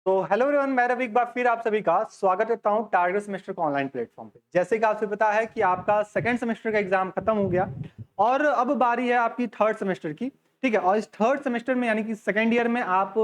तो hello everyone, मैं रवि एक बार फिर आप सभी का स्वागत करता हूं टारगेट सेमेस्टर का ऑनलाइन प्लेटफॉर्म पे। जैसे कि आपसे पता है कि आपका सेकंड सेमेस्टर का एग्जाम खत्म हो गया और अब बारी है आपकी थर्ड सेमेस्टर की। ठीक है, और इस थर्ड सेमेस्टर में यानी कि सेकंड ईयर में आप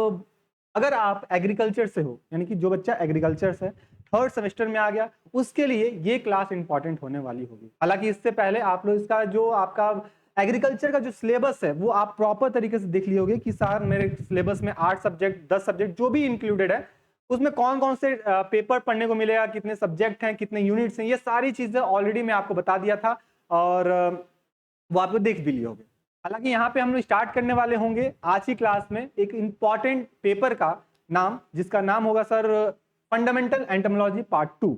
अगर आप एग्रीकल्चर से हो, यानी कि जो बच्चा एग्रीकल्चर से थर्ड सेमेस्टर में आ गया, उसके लिए ये क्लास इंपॉर्टेंट होने वाली होगी। हालांकि इससे पहले आप लोग इसका जो आपका एग्रीकल्चर का जो सिलेबस है वो आप प्रॉपर तरीके से देख लिए होगे कि सर मेरे सिलेबस में 8 सब्जेक्ट 10 सब्जेक्ट जो भी इंक्लूडेड है, उसमें कौन कौन से पेपर पढ़ने को मिलेगा, कितने सब्जेक्ट हैं, कितने यूनिट्स हैं, ये सारी चीजें ऑलरेडी मैं आपको बता दिया था और वो आपको देख भी लिए होगे। हालांकि यहाँ पे हम लोग स्टार्ट करने वाले होंगे आज की क्लास में एक इंपॉर्टेंट पेपर का नाम, जिसका नाम होगा सर फंडामेंटल एंटोमोलॉजी पार्ट 2।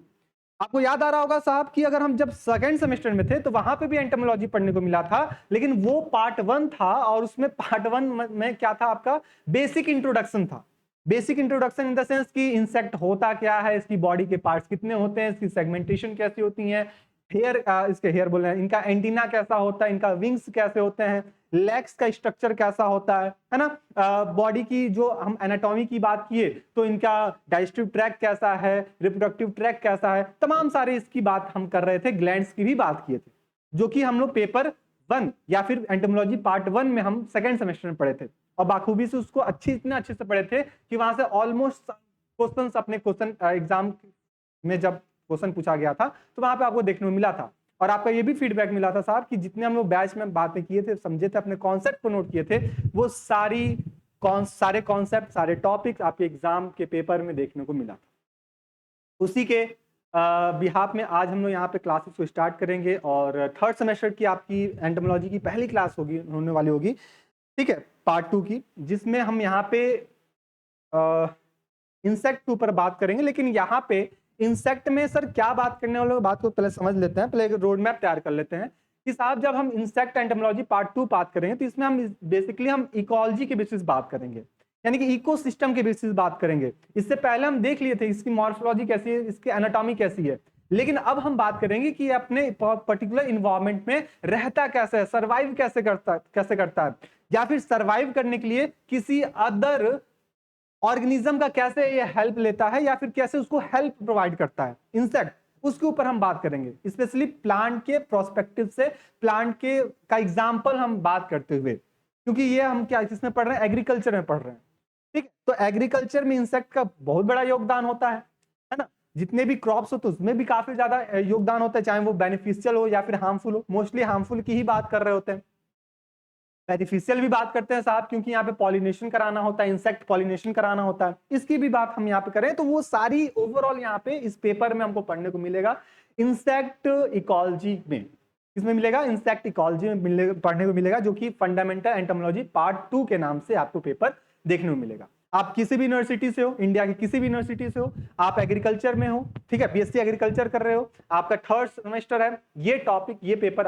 आपको याद आ रहा होगा साहब कि अगर हम जब सेकंड सेमेस्टर में थे तो वहां पे भी एंटोमोलॉजी पढ़ने को मिला था, लेकिन वो पार्ट 1 था और उसमें पार्ट 1 में क्या था, आपका बेसिक इंट्रोडक्शन था। Basic introduction in the sense कि इंसेक्ट होता क्या है, इसकी बॉडी के पार्ट्स कितने होते हैं, इसकी सेगमेंटेशन कैसी होती है, हेयर इसके हेयर बोल रहे हैं, इनका एंटीना कैसा होता है, इनका विंग्स कैसे होते हैं, लेग्स का स्ट्रक्चर कैसा होता है ना। बॉडी की जो हम एनाटॉमी की बात किए तो इनका डाइजेस्टिव ट्रैक कैसा है, रिप्रोडक्टिव ट्रैक कैसा है, तमाम सारे इसकी बात हम कर रहे थे। ग्लैंड्स की भी बात किए थे, जो कि हम लोग पेपर 1 या फिर एंटोमोलॉजी पार्ट 1 में हम सेकंड सेमेस्टर में पढ़े थे और बाखूबी से उसको इतने अच्छे से पढ़े थे कि वहां से ऑलमोस्ट क्वेश्चन अपने क्वेश्चन एग्जाम में जब क्वेश्चन पूछा गया था तो वहां पे आपको देखने को मिला था। और आपका ये भी फीडबैक मिला था साहब कि जितने हम लोग बैच में बातें किए थे, समझे थे, अपने कॉन्सेप्ट को नोट किए थे, वो सारे कॉन्सेप्ट, सारे टॉपिक्स आपके एग्जाम के पेपर में देखने को मिला था। उसी के बिहाफ में आज हम लोग यहाँ पे क्लासेस को स्टार्ट करेंगे और थर्ड सेमेस्टर की आपकी एंटोमोलॉजी की पहली क्लास होने वाली होगी, ठीक है, पार्ट 2 की, जिसमें हम यहाँ पे इंसेक्ट के ऊपर बात करेंगे। लेकिन यहाँ पे इंसेक्ट में सर क्या बात करने वाले, बात को पहले समझ लेते हैं, पहले एक रोड मैप तैयार कर लेते हैं कि साहब जब हम इंसेक्ट एंटोमोलॉजी पार्ट 2 बात करेंगे तो इसमें हम बेसिकली हम इकोलॉजी के बेसिस बात करेंगे, यानी कि इकोसिस्टम के बेसिस बात करेंगे। इससे पहले हम देख लिए थे इसकी मॉर्फोलॉजी कैसी है, इसकी एनाटॉमी कैसी है, लेकिन अब हम बात करेंगे कि अपने पर्टिकुलर इन्वायरमेंट में रहता कैसे है, सर्वाइव कैसे करता है, या फिर सर्वाइव करने के लिए किसी अदर ऑर्गेनिज्म का कैसे ये हेल्प लेता है या फिर कैसे उसको हेल्प प्रोवाइड करता है इंसेक्ट, उसके ऊपर हम बात करेंगे। स्पेशली प्लांट के प्रोस्पेक्टिव से, प्लांट के का एग्जांपल हम बात करते हुए, क्योंकि ये हम क्या किसमें पढ़ रहे हैं, एग्रीकल्चर में पढ़ रहे हैं। ठीक है, तो एग्रीकल्चर में इंसेक्ट का बहुत बड़ा योगदान होता है ना। जितने भी क्रॉप्स होते हैं उसमें भी काफी ज्यादा योगदान होता है, चाहे वो बेनिफिशियल हो या फिर हार्मफुल हो। मोस्टली हार्मफुल की ही बात कर रहे होते हैं, बेनिफिशियल भी बात करते हैं साहब, क्योंकि यहाँ पे पॉलिनेशन कराना होता है, इंसेक्ट पॉलिनेशन कराना होता है, इसकी भी बात हम यहाँ पे करें तो वो सारी ओवरऑल यहाँ पे इस पेपर में हमको पढ़ने को मिलेगा इंसेक्ट इकोलॉजी में। किसमें मिलेगा, इंसेक्ट इकोलॉजी में पढ़ने को मिलेगा, जो कि फंडामेंटल एंटोमोलॉजी पार्ट 2 के नाम से आपको पेपर देखने को मिलेगा। आप किसी भी यूनिवर्सिटी से हो, इंडिया की किसी भी यूनिवर्सिटी से हो, आप एग्रीकल्चर में हो, ठीक है, बीएससी एग्रीकल्चर कर रहे हो, आपका थर्ड सेमेस्टर है, ये टॉपिक, ये पेपर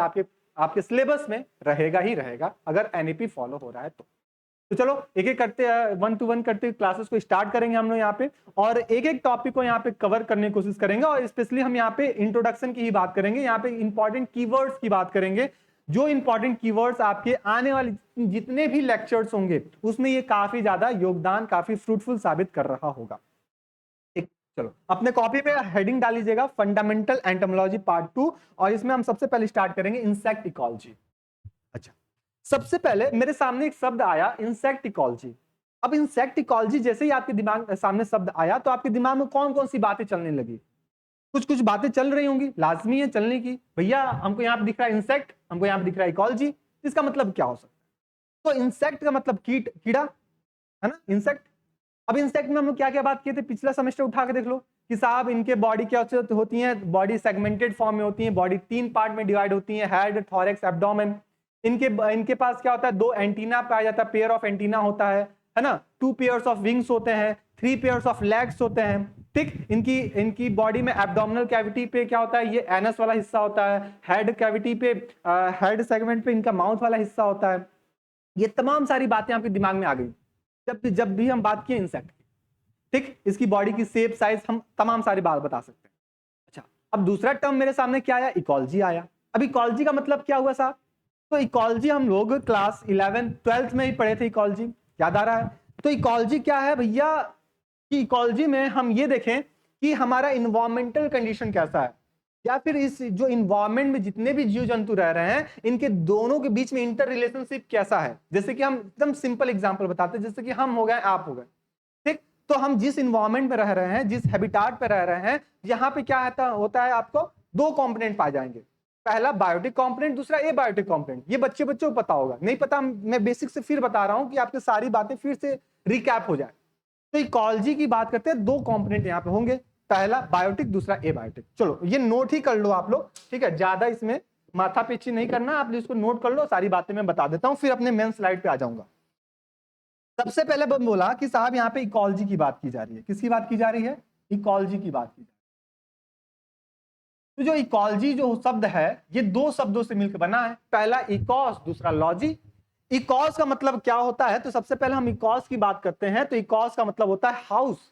आपके सिलेबस में रहेगा ही रहेगा अगर एनईपी फॉलो हो रहा है तो चलो एक एक करते 1 to 1 करते क्लासेस को स्टार्ट करेंगे हम लोग यहाँ पे, और एक एक टॉपिक को यहाँ पे कवर करने की कोशिश करेंगे। और स्पेशली हम यहाँ पे इंट्रोडक्शन की ही बात करेंगे, यहाँ पे इंपॉर्टेंट कीवर्ड्स की बात करेंगे, जो इंपॉर्टेंट कीवर्ड्स आपके आने वाले जितने भी लेक्चर्स होंगे उसमें ये काफी ज्यादा योगदान, काफी फ्रूटफुल साबित कर रहा होगा। चलो अपने कॉपी पे हेडिंग डाल लीजिएगा फंडामेंटल एंटोमोलॉजी पार्ट 2, और इसमें हम सबसे पहले स्टार्ट करेंगे इंसेक्ट इकोलॉजी। अच्छा, सबसे पहले मेरे सामने एक शब्द आया इंसेक्ट इकोलॉजी। अब इंसेक्ट इकोलॉजी जैसे ही आपके दिमाग सामने शब्द आया तो आपके दिमाग में कौन कौन सी बातें चलने लगी, कुछ कुछ बातें चल रही होंगी, लाजमी है चलने की। भैया हमको यहाँ पे दिख रहा है इंसेक्ट, हमको यहाँ पे दिख रहा है इकोलॉजी, इसका मतलब क्या हो सकता है। तो इंसेक्ट का मतलब कीड़ा है ना, इंसेक्ट। अब इंसेक्ट में हम लोग क्या क्या बात किए थे, पिछला सेमेस्टर उठा के देख लो कि साहब इनके बॉडी क्या होती है, बॉडी सेगमेंटेड फॉर्म में होती है, बॉडी 3 पार्ट में डिवाइड होती है, हेड, थॉरैक्स, एब्डोमेन। इनके पास क्या होता है, 2 एंटीना पाया जाता है, पेयर ऑफ एंटीना होता है ना, 2 पेयर्स ऑफ विंग्स होते हैं, 3 पेयर्स ऑफ लेग्स होते हैं। ठीक, इनकी बॉडी में एब्डोमिनल कैविटी पे क्या होता है, ये एनस वाला हिस्सा होता है, हेड कैविटी पे, हेड सेगमेंट पे इनका माउथ वाला हिस्सा होता है। ये तमाम सारी बातें आपके दिमाग में आ गई जब भी हम बात किए इंसेक्ट की। ठीक, इसकी बॉडी की शेप, साइज, हम तमाम सारी बात बता सकते हैं। अच्छा, अब दूसरा टर्म मेरे सामने क्या आया, इकोलॉजी आया। अब इकोलॉजी का मतलब क्या हुआ साहब, तो इकोलॉजी हम लोग क्लास 11th 12th में ही पढ़े थे, इकोलॉजी याद आ रहा है। तो इकोलॉजी क्या है भैया, कि इकोलॉजी में हम ये देखें कि हमारा इन्वायरमेंटल कंडीशन कैसा है, या फिर इस जो इन्वायरमेंट में जितने भी जीव जंतु रह रहे हैं इनके दोनों के बीच में इंटर रिलेशनशिप कैसा है। जैसे कि हम एकदम सिंपल एग्जांपल बताते हैं, जैसे कि हम हो गए, आप हो गए, ठीक। तो हम जिस इन्वायरमेंट में रह रहे हैं, जिस हैबिटाट पे रह रहे हैं, यहाँ पे क्या होता है आपको दो कंपोनेंट पाए जाएंगे। पहला बायोटिक कंपोनेंट, दूसरा एबायोटिक कंपोनेंट। ये बच्चों को पता होगा, नहीं पता मैं बेसिक से फिर बता रहा हूँ कि आपकी सारी बातें फिर से रिकैप हो जाए। तो इकोलॉजी की बात करते हैं, दो कंपोनेंट यहाँ पे होंगे, पहला बायोटिक, दूसरा एबायोटिक। चलो ये नोट ही कर लो आप लोग, ठीक है, ज्यादा इसमें माथा पीछी नहीं करना, आप इसको नोट कर लो, सारी बातें मैं बता देता हूँ, फिर अपने मेन स्लाइड पे आ जाऊंगा। सबसे पहले मैं बोला कि साहब यहाँ पे इकोलॉजी की बात की जा रही है। किसकी बात की जा रही है? इकोलॉजी की बात की जा रही है। तो जो इकोलॉजी जो शब्द है ये दो शब्दों से मिलकर बना है, पहला इकोस, दूसरा लॉजी। इकोस का मतलब क्या होता है? तो सबसे पहले हम इकोस की बात करते हैं, तो इकोस का मतलब होता है हाउस,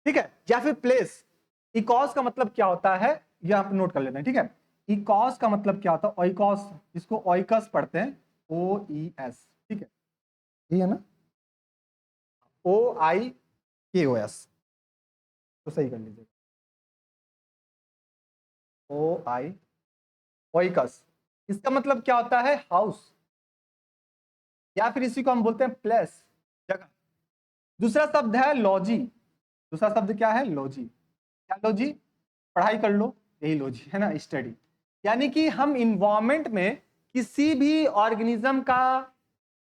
ठीक है, या फिर प्लेस। इकोस का मतलब क्या होता है ये आप नोट कर लेते हैं, ठीक है। इकोस का मतलब क्या होता है? ओइकोस, इसको ओइकस पढ़ते हैं, OES, ठीक है, ये है ना, OIKOS, तो सही कर लीजिए, ओइकस। इसका मतलब क्या होता है? हाउस, या फिर इसी को हम बोलते हैं प्लेस, जगह। दूसरा शब्द है लॉजी। दूसरा शब्द क्या है? लॉजी। क्या लॉजी? पढ़ाई कर लो, यही लॉजी है ना, स्टडी। यानी कि हम इन्वायरमेंट में किसी भी ऑर्गेनिज्म का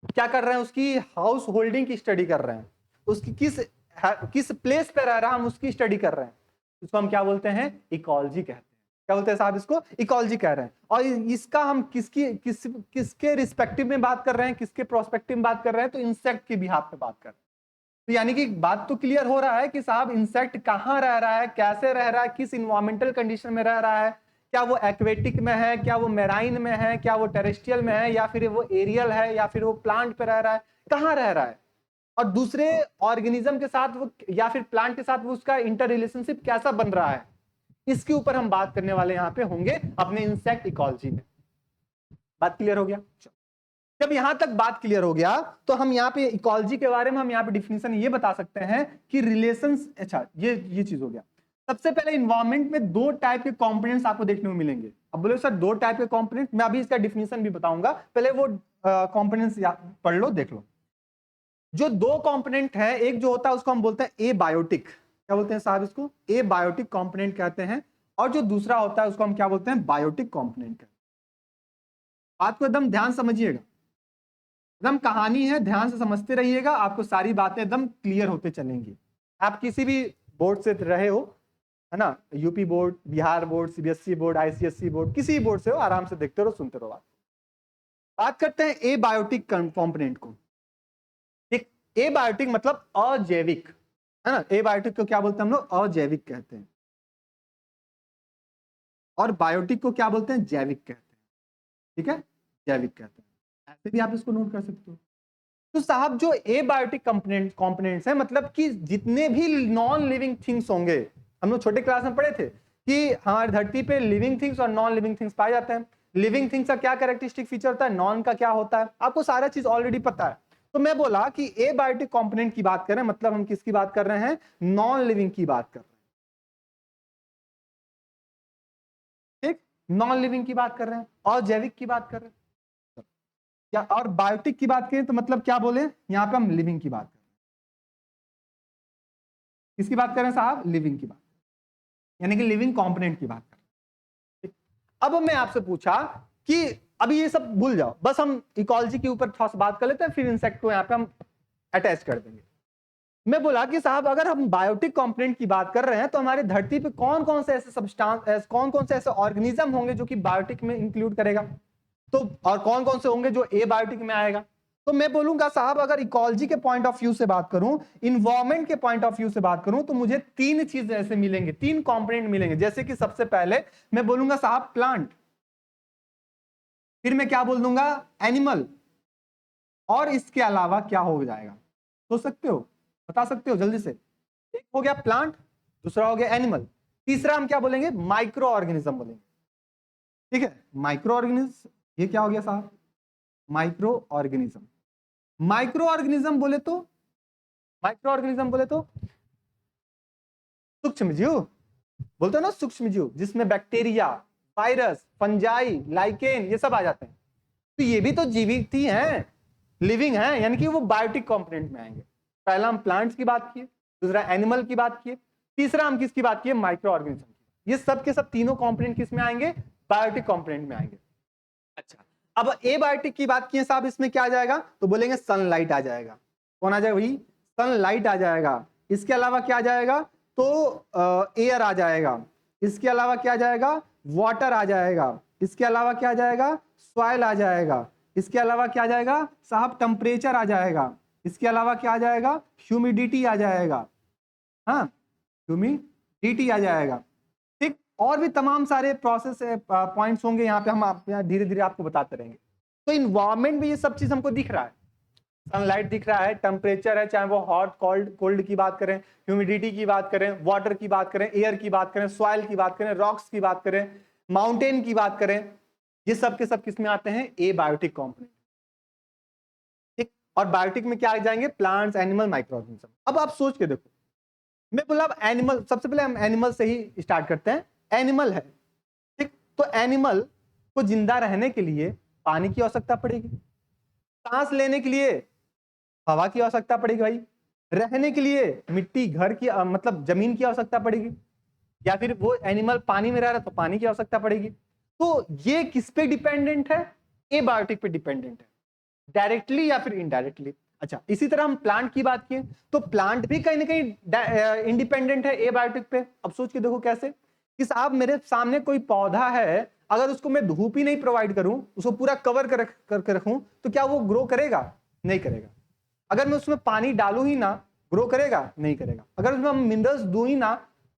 क्या कर रहे हैं? उसकी हाउस होल्डिंग की स्टडी कर रहे हैं, उसकी किस प्लेस पे रह रहा है हम उसकी स्टडी कर रहे हैं। इसको हम क्या बोलते हैं? इकोलॉजी कहते हैं। क्या बोलते हैं साहब? इसको इकोलॉजी कह रहे हैं। और इसका हम किसके रिस्पेक्टिव में बात कर रहे हैं, किसके प्रोस्पेक्टिव में बात कर रहे हैं? तो इंसेक्ट के बिहाफ पे बात कर रहे हैं। तो यानी कि बात तो क्लियर हो रहा है कि साहब इंसेक्ट कहाँ रह रहा है, कैसे रह रहा है, किस इन्वायरमेंटल कंडीशन में रह रहा है, क्या वो एक्वेटिक में है, क्या वो मेराइन में है, क्या वो टेरेस्ट्रियल में है, या फिर वो एरियल है, या फिर वो प्लांट पे रह रहा है, कहाँ रह रहा है, और दूसरे ऑर्गेनिज्म के साथ वो या फिर प्लांट के साथ वो उसका इंटर रिलेशनशिप कैसा बन रहा है, इसके ऊपर हम बात करने वाले यहाँ पे होंगे अपने इंसेक्ट इकोलॉजी में। बात क्लियर हो गया? जब यहां तक बात क्लियर हो गया तो हम यहाँ पे इकोलॉजी के बारे में हम यहाँ पे डिफिनेशन ये बता सकते हैं कि रिलेशंस, अच्छा ये चीज हो गया। सबसे पहले इन्वायरमेंट में दो टाइप के कंपोनेंट्स आपको देखने को मिलेंगे। अब बोले सर दो टाइप के कंपोनेंट, मैं अभी इसका डिफिनेशन भी बताऊंगा, पहले वो कंपोनेंट्स पढ़ लो, देख लो। जो दो कंपोनेंट है, एक जो होता है उसको हम बोलते हैं एबायोटिक। क्या बोलते हैं साहब? इसको एबायोटिक कंपोनेंट कहते हैं। और जो दूसरा होता है उसको हम क्या बोलते हैं? बायोटिक कंपोनेंट कहते हैं। बात को एकदम ध्यान समझिएगा, एकदम कहानी है, ध्यान से समझते रहिएगा, आपको सारी बातें एकदम क्लियर होते चलेंगी। आप किसी भी बोर्ड से रहे हो, है ना, UP board, Bihar board, CBSE board, ICSE board, किसी बोर्ड से हो, आराम से देखते रहो, सुनते रहो। बात करते हैं एबायोटिक कंपोनेंट को। एक एबायोटिक मतलब अजैविक, है ना। एबायोटिक को क्या बोलते हैं हम लोग? अजैविक कहते हैं। और बायोटिक को क्या बोलते हैं? जैविक कहते हैं, ठीक है, जैविक कहते हैं। ऐसे भी आप इसको नोट कर सकते हो। तो साहब जो एबायोटिक कंपोनेंट्स हैं, मतलब कि जितने भी नॉन लिविंग थिंग्स होंगे, हम लोग छोटे क्लास में पढ़े थे कि हमारी धरती पे लिविंग थिंग्स और नॉन लिविंग थिंग्स पाए जाते हैं। लिविंग थिंग्स का क्या कैरेक्टरिस्टिक फीचर होता है, नॉन का क्या होता है, आपको सारा चीज ऑलरेडी पता है। तो मैं बोला कि एबायोटिक कंपोनेंट की बात करें, मतलब हम किसकी बात कर रहे हैं? नॉन लिविंग की बात कर रहे हैं, ठीक, नॉन लिविंग की बात कर रहे हैं, और जैविक की बात कर रहे हैं क्या, और बायोटिक की बात करें तो मतलब क्या बोले, यहाँ पे हम लिविंग की बात कर रहे हैं। किसकी बात कर रहे हैं साहब? लिविंग की बात, यानी कि लिविंग कंपोनेंट की बात कर रहे हैं। अब मैं आपसे पूछा कि अभी ये सब भूल जाओ, बस हम इकोलॉजी के ऊपर थोड़ा सा बात कर लेते हैं, फिर इंसेक्ट को यहाँ पे हम अटैच कर देंगे। मैं बोला कि साहब अगर हम बायोटिक कंपोनेंट की बात कर रहे हैं तो हमारी धरती पे कौन कौन से ऐसे सब्सटेंस, कौन कौन से ऐसे ऑर्गेनिज्म होंगे जो कि बायोटिक में इंक्लूड करेगा, तो और कौन कौन से होंगे जो एबायोटिक में आएगा। तो मैं बोलूंगा साहब अगर इकोलॉजी के पॉइंट ऑफ व्यू से बात करूं, इन्वायरमेंट के पॉइंट ऑफ व्यू से बात करूं, तो मुझे तीन चीजें ऐसे मिलेंगे, तीन कंपोनेंट मिलेंगे। जैसे कि सबसे पहले मैं बोलूंगा साहब प्लांट, फिर मैं क्या बोल दूंगा? एनिमल, और इसके अलावा क्या हो जाएगा? सोच सकते हो, बता सकते हो जल्दी से? एक हो गया प्लांट, दूसरा हो गया एनिमल, तीसरा हम क्या बोलेंगे? माइक्रो ऑर्गेनिज्म बोलेंगे, ठीक है, माइक्रो ऑर्गेनिज्म। ये क्या हो गया साहब? Micro organism. माइक्रो ऑर्गेनिज्म बोले तो सूक्ष्म जीव बोलते हो ना, सूक्ष्म जीव, जिसमें बैक्टीरिया, वायरस, फंजाई, लाइकेन ये सब आ जाते हैं। तो ये भी तो जीवित ही हैं, लिविंग हैं, यानी कि वो बायोटिक कंपोनेंट में आएंगे। पहला हम प्लांट्स की बात किए, दूसरा एनिमल की बात किए, तीसरा हम किसकी बात किए, माइक्रो ऑर्गेनिज्म की। ये सब के सब तीनों कंपोनेंट किस में आएंगे, बायोटिक कंपोनेंट में आएंगे। अच्छा, अब एबायोटिक की बात किए साहब, इसमें क्या आ जाएगा, तो बोलेंगे सनलाइट आ जाएगा। कौन आ जाएगा भाई, सनलाइट आ जाएगा। इसके अलावा क्या आ जाएगा, तो एयर आ जाएगा। इसके अलावा क्या आ जाएगा, वाटर आ जाएगा। इसके अलावा क्या आ जाएगा, सॉइल आ जाएगा। इसके अलावा क्या आ जाएगा साहब, टेम्परेचर आ जाएगा। इसके अलावा क्या आ जाएगा, ह्यूमिडिटी आ जाएगा। हाँ, ह्यूमिडिटी आ जाएगा। ठीक, और भी तमाम सारे प्रोसेस पॉइंट्स होंगे यहाँ पे, हम धीरे धीरे आपको बताते रहेंगे। तो इन्वायरमेंट में ये सब चीज हमको दिख रहा है, सनलाइट दिख रहा है, टेम्परेचर है, चाहे वो हॉट कोल्ड की बात करें, ह्यूमिडिटी की बात करें, वाटर की बात करें, एयर की बात करें, सॉइल की बात करें, रॉक्स की बात करें, माउंटेन की बात करें, ये सब के सब किस में आते हैं, एबायोटिक कंपोनेंट। ठीक, और बायोटिक में क्या आ जाएंगे, प्लांट्स, एनिमल, माइक्रो ऑर्गेनिज्म। अब आप सोच के देखो, मैं बोला अब एनिमल, सबसे पहले हम एनिमल से ही स्टार्ट करते हैं। एनिमल है, ठीक, तो एनिमल को जिंदा रहने के लिए पानी की आवश्यकता पड़ेगी, सांस लेने के लिए हवा की आवश्यकता पड़ेगी भाई, रहने के लिए मिट्टी, घर की मतलब जमीन की आवश्यकता पड़ेगी, या फिर वो एनिमल पानी में रह रहा है तो पानी की आवश्यकता पड़ेगी। तो ये किस पे डिपेंडेंट है, एबायोटिक पे डिपेंडेंट है, डायरेक्टली या फिर इनडायरेक्टली। अच्छा, इसी तरह हम प्लांट की बात किए तो प्लांट भी कहीं ना कहीं इंडिपेंडेंट है एबायोटिक पे। अब सोच के देखो कैसे, कि साहब मेरे सामने कोई पौधा है, अगर उसको मैं धूप ही नहीं प्रोवाइड करूं, उसको पूरा कवर करके रखूं, तो क्या वो ग्रो करेगा, नहीं करेगा। अगर मैं उसमें पानी डालू ही ना, ग्रो करेगा, नहीं करेगा। अगर उसमें मिनरल्स दूं ही ना,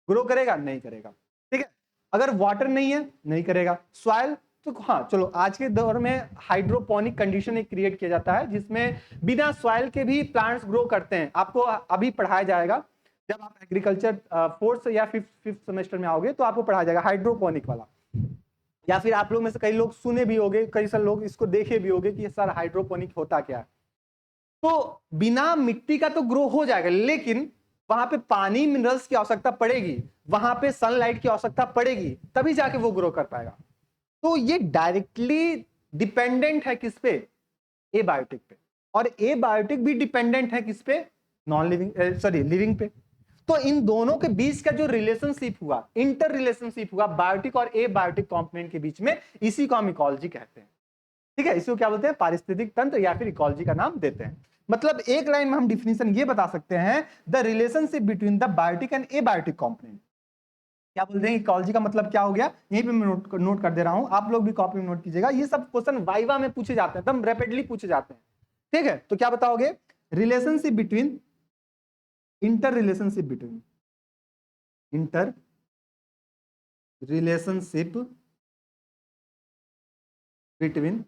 ग्रो करेगा, नहीं करेगा। ठीक है, अगर वाटर नहीं है, नहीं करेगा। सॉइल, तो हाँ चलो, आज के दौर में हाइड्रोपोनिक कंडीशन एक क्रिएट किया जाता है, जिसमें बिना सॉइल के भी प्लांट्स ग्रो करते हैं। आपको अभी पढ़ाया जाएगा, जब आप एग्रीकल्चर फोर्थ या फिफ्थ सेमेस्टर में आओगे तो आपको पढ़ाया जाएगा हाइड्रोपोनिक वाला। या फिर आप लोग में से कई लोग सुने भी होंगे, कई सारे लोग इसको देखे भी होंगे कि सर हाइड्रोपोनिक होता क्या है। तो बिना मिट्टी का तो ग्रो हो जाएगा, लेकिन वहां पे पानी, मिनरल्स की आवश्यकता पड़ेगी, वहां पे सनलाइट की आवश्यकता पड़ेगी, तभी जाके वो ग्रो कर पाएगा। तो ये डायरेक्टली डिपेंडेंट है किस पे, एबायोटिक पे। और एबायोटिक भी डिपेंडेंट है किस पे, नॉन लिविंग, सॉरी लिविंग पे। तो इन दोनों के बीच का जो रिलेशनशिप हुआ, इंटर रिलेशनशिप हुआ बायोटिक और एबायोटिक कंपोनेंट के बीच में, इसी को हम इकोलॉजी कहते हैं। ठीक है, इसको क्या बोलते हैं, पारिस्थितिक तंत्र या फिर इकोलॉजी का नाम देते हैं। मतलब एक लाइन में हम डिफिनेशन ये बता सकते हैं, the relationship between the biotic and abiotic component. क्या बोलते हैं, इकोलॉजी का मतलब क्या हो गया, यहीं पे मैं नोट कर दे रहा हूं, आप लोग भी कॉपी में नोट कीजिएगा। ये सब क्वेश्चन वाइवा में पूछे जाते हैं, एकदम रैपिडली पूछे जाते हैं। ठीक है, तो क्या बताओगे, relationship between, inter relationship between, inter relationship between,